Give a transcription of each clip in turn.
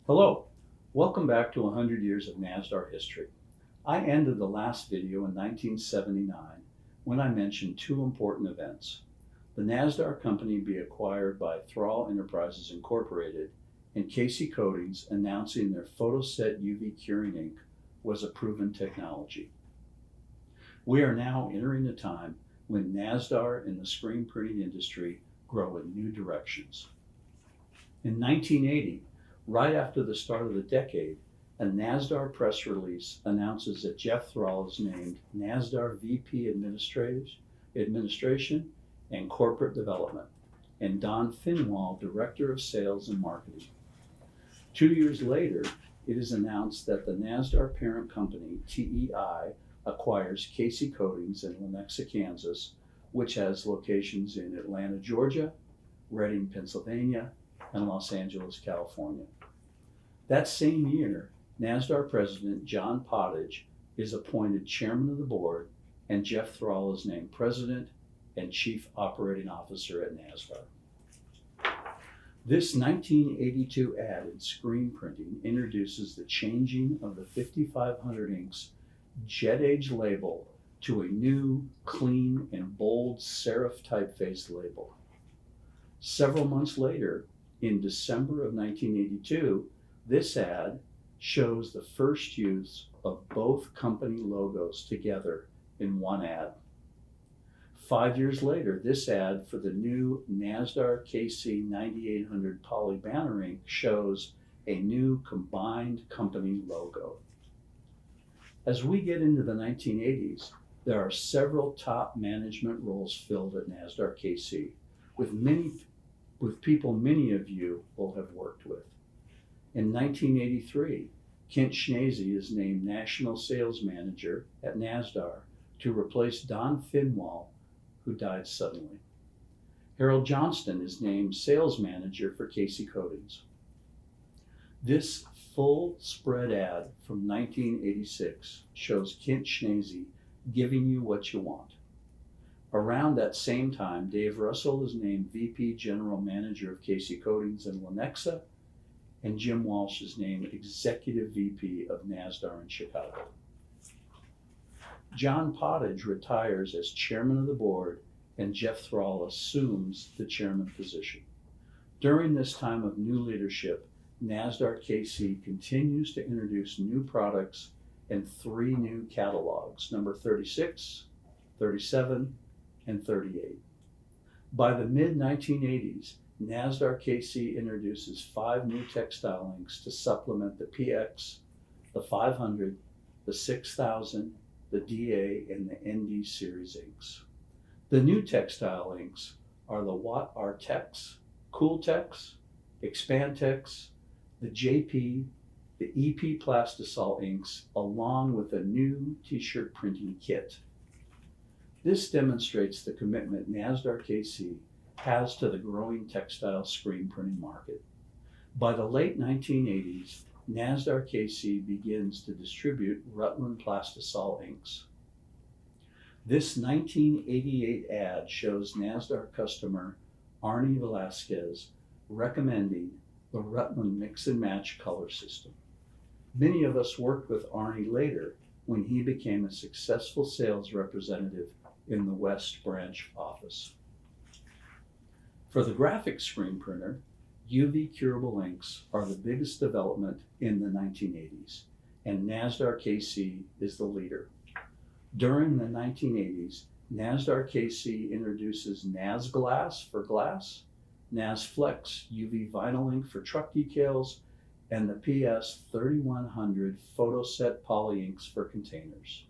Hello, welcome back to 100 years of Nazdar history. I ended the last video in 1979 when I mentioned two important events. The Nazdar company be acquired by Thrall Enterprises Incorporated and Casey Coatings announcing their Photoset UV curing ink was a proven technology. We are now entering a time when Nazdar and the screen printing industry grow in new directions. In 1980, right after the start of the decade, a Nazdar press release announces that Jeff Thrall is named Nazdar VP Administration and Corporate Development, and Don Finwall Director of Sales and Marketing. 2 years later, it is announced that the Nazdar parent company, TEI, acquires Casey Coatings in Lenexa, Kansas, which has locations in Atlanta, Georgia, Reading, Pennsylvania, and Los Angeles, California. That same year, Nazdar President John Pottage is appointed chairman of the board, and Jeff Thrall is named president and chief operating officer at Nazdar. This 1982 ad in screen printing introduces the changing of the 5500 inks jet age label to a new, clean, and bold serif typeface label. Several months later, in December of 1982, this ad shows the first use of both company logos together in one ad. 5 years later, this ad for the new Nazdar KC 9800 poly banner ink shows a new combined company logo. As we get into the 1980s, there are several top management roles filled at Nazdar KC, with people many of you will have worked with. In 1983, Kent Schneese is named National Sales Manager at Nazdar to replace Don Finwall, who died suddenly. Harold Johnston is named Sales Manager for Casey Coatings. This full spread ad from 1986 shows Kent Schneese giving you what you want. Around that same time, Dave Russell is named VP General Manager of Casey Coatings in Lenexa, and Jim Walsh is named Executive VP of Nazdar in Chicago. John Pottage retires as chairman of the board, and Jeff Thrall assumes the chairman position. During this time of new leadership, Nazdar KC continues to introduce new products and 3 new catalogs, number 36, 37, and 38. By the mid-1980s, Nazdar KC introduces 5 new textile inks to supplement the PX, the 500, the 6000, the DA, and the ND series inks. The new textile inks are the Watt Artex, Cooltex, Expantex, the JP, the EP Plastisol inks, along with a new t-shirt printing kit. This demonstrates the commitment Nazdar KC has to the growing textile screen printing market. By the late 1980s, Nazdar KC begins to distribute Rutland Plastisol inks. This 1988 ad shows Nazdar customer Arnie Velasquez recommending the Rutland mix and match color system. Many of us worked with Arnie later when he became a successful sales representative in the West Branch office. For the graphic screen printer, UV curable inks are the biggest development in the 1980s, and Nazdar KC is the leader. During the 1980s, Nazdar KC introduces NazGlass for glass, NazFlex UV vinyl ink for truck decals, and the PS 3100 Photoset poly inks for containers.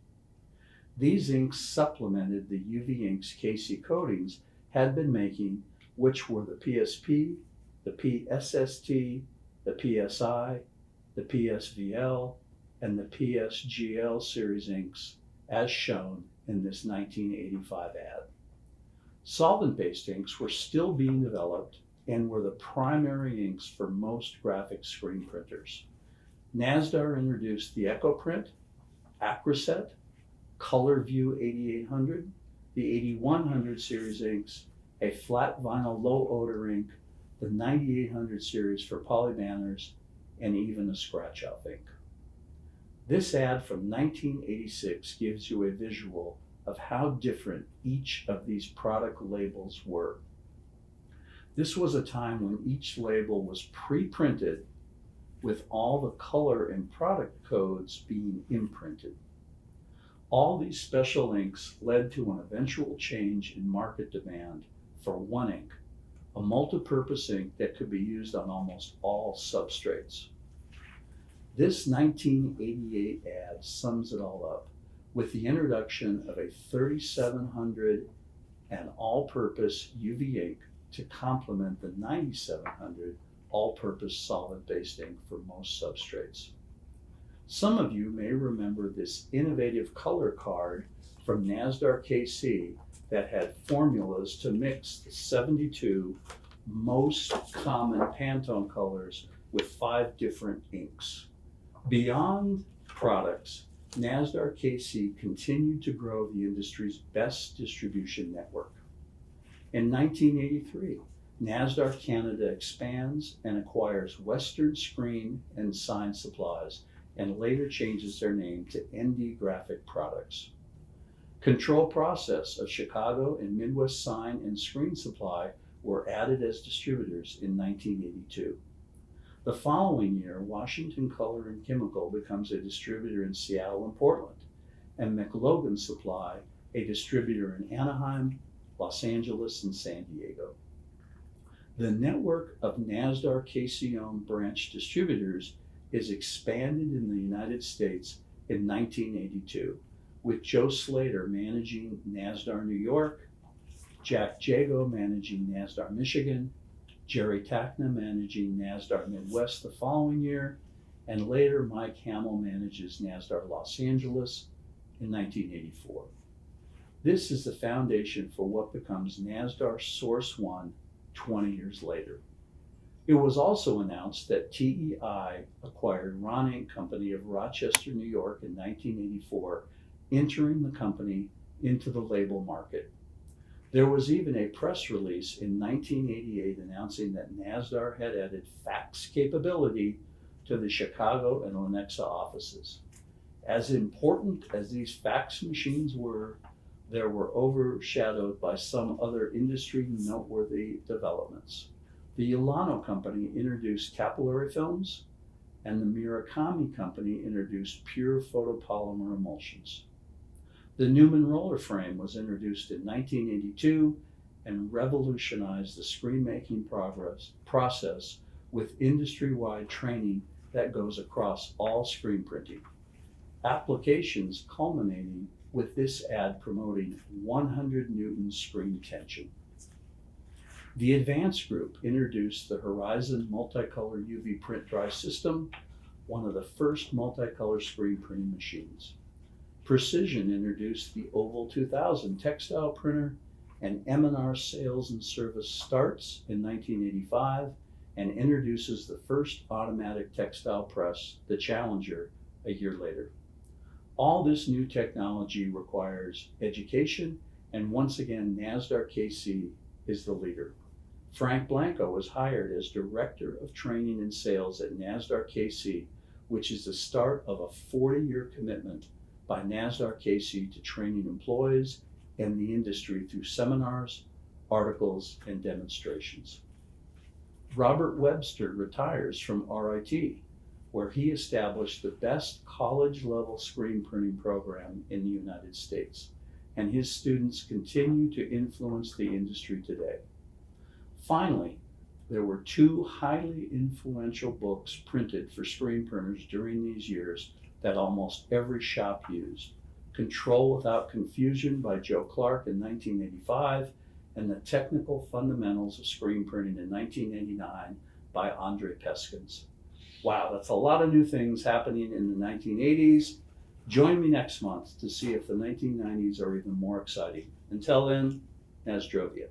These inks supplemented the UV inks Casey Coatings had been making, which were the PSP, the PSST, the PSI, the PSVL, and the PSGL series inks, as shown in this 1985 ad. Solvent-based inks were still being developed and were the primary inks for most graphic screen printers. Nazdar introduced the EcoPrint, Acroset, ColorView 8800, the 8100 series inks, a flat vinyl low odor ink, the 9800 series for poly banners, and even a scratch-off ink. This ad from 1986 gives you a visual of how different each of these product labels were. This was a time when each label was pre-printed with all the color and product codes being imprinted. All these special inks led to an eventual change in market demand for one ink, a multi-purpose ink that could be used on almost all substrates. This 1988 ad sums it all up with the introduction of a 3700 and all-purpose UV ink to complement the 9700 all-purpose solvent-based ink for most substrates. Some of you may remember this innovative color card from Nazdar KC that had formulas to mix the 72 most common Pantone colors with 5 different inks. Beyond products, Nazdar KC continued to grow the industry's best distribution network. In 1983, Nazdar Canada expands and acquires Western Screen and Sign Supplies, and later changes their name to ND Graphic Products. Control Process of Chicago and Midwest Sign and Screen Supply were added as distributors in 1982. The following year, Washington Color and Chemical becomes a distributor in Seattle and Portland, and McLogan Supply a distributor in Anaheim, Los Angeles, and San Diego. The network of Nazdar KC-owned branch distributors is expanded in the United States in 1982, with Joe Slater managing Nazdar New York, Jack Jago managing Nazdar Michigan, Jerry Tacna managing Nazdar Midwest the following year, and later Mike Hamill manages Nazdar Los Angeles in 1984. This is the foundation for what becomes Nazdar Source One 20 years later. It was also announced that TEI acquired Ron Ink Company of Rochester, New York in 1984, entering the company into the label market. There was even a press release in 1988 announcing that Nazdar had added fax capability to the Chicago and Lenexa offices. As important as these fax machines were, they were overshadowed by some other industry noteworthy developments. The Yolano Company introduced capillary films, and the Murakami Company introduced pure photopolymer emulsions. The Newman roller frame was introduced in 1982 and revolutionized the screen making process with industry-wide training that goes across all screen printing. Applications culminating with this ad promoting 100 Newton screen tension. The Advanced Group introduced the Horizon multicolor UV print dry system, one of the first multicolor screen printing machines. Precision introduced the Oval 2000 textile printer, and M&R Sales and Service starts in 1985 and introduces the first automatic textile press, the Challenger, a year later. All this new technology requires education, and once again, Nazdar KC is the leader. Frank Blanco was hired as Director of Training and Sales at Nazdar KC, which is the start of a 40-year commitment by Nazdar KC to training employees and the industry through seminars, articles, and demonstrations. Robert Webster retires from RIT, where he established the best college-level screen printing program in the United States, and his students continue to influence the industry today. Finally, there were 2 highly influential books printed for screen printers during these years that almost every shop used: Control Without Confusion by Joe Clark in 1985, and The Technical Fundamentals of Screen Printing in 1989 by Andre Peskins. Wow, that's a lot of new things happening in the 1980s. Join me next month to see if the 1990s are even more exciting. Until then, Nazdrovia.